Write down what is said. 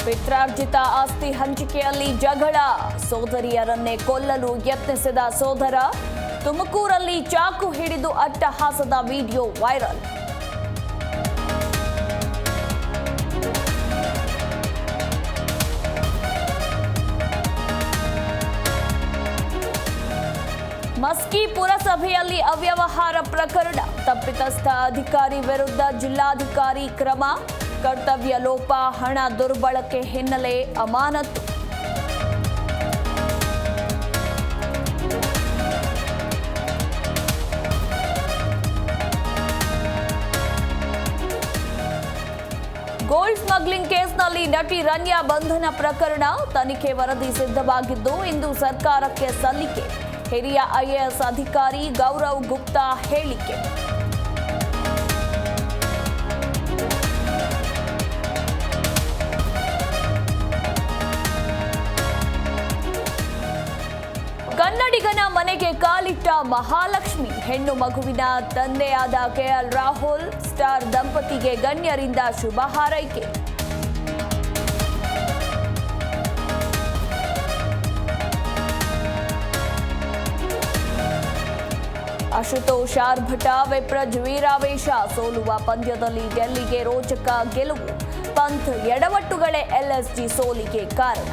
ಪಿತ್ರಾರ್ಜಿತ ಆಸ್ತಿ ಹಂಚಿಕೆಯಲ್ಲಿ ಜಗಳ, ಸೋದರಿಯರನ್ನೇ ಕೊಲ್ಲಲು ಯತ್ನಿಸಿದ ಸೋದರ, ತುಮಕೂರಲ್ಲಿ ಚಾಕು ಹಿಡಿದು ಅಟ್ಟಹಾಸದ ವಿಡಿಯೋ ವೈರಲ್. ಮಸ್ಕಿ ಪುರಸಭೆಯಲ್ಲಿ ಅವ್ಯವಹಾರ ಪ್ರಕರಣ, ತಪ್ಪಿತಸ್ಥ ಅಧಿಕಾರಿ ವಿರುದ್ಧ ಜಿಲ್ಲಾಧಿಕಾರಿ ಕ್ರಮ, ಕರ್ತವ್ಯ ಲೋಪ, ಹಣ ದುರ್ಬಳಕೆ ಹಿನ್ನೆಲೆ ಅಮಾನತು. ಗೋಲ್ಡ್ ಸ್ಮಗ್ಲಿಂಗ್ ಕೇಸ್ನಲ್ಲಿ ನಟಿ ರನ್ಯಾ ಬಂಧನ ಪ್ರಕರಣ, ತನಿಖೆ ವರದಿ ಸಿದ್ಧವಾಗಿದ್ದು ಇಂದು ಸರ್ಕಾರಕ್ಕೆ ಸಲ್ಲಿಕೆ. ಹಿರಿಯ ಐಎಎಸ್ ಅಧಿಕಾರಿ ಗೌರವ್ ಗುಪ್ತಾ ಹೇಳಿಕೆ. ಕನ್ನಡಿಗನ ಮನೆಗೆ ಕಾಲಿಟ್ಟ ಮಹಾಲಕ್ಷ್ಮಿ, ಹೆಣ್ಣು ಮಗುವಿನ ತಂದೆಯಾದ ಕೆಎಲ್ ರಾಹುಲ್ ಸ್ಟಾರ್ ದಂಪತಿಗೆ ಗಣ್ಯರಿಂದ ಶುಭ ಹಾರೈಕೆ. ಅಶುತೋಷ್ ಆರ್ಭಟ ವಿಪ್ರಜ್ ವೀರಾವೇಶ, ಸೋಲುವ ಪಂದ್ಯದಲ್ಲಿ ಡೆಲ್ಲಿಗೆ ರೋಚಕ ಗೆಲುವು, ಪಂತ್ ಎಡವಟ್ಟುಗಳೇ ಎಲ್ಎಸ್ಜಿ ಸೋಲಿಗೆ ಕಾರಣ.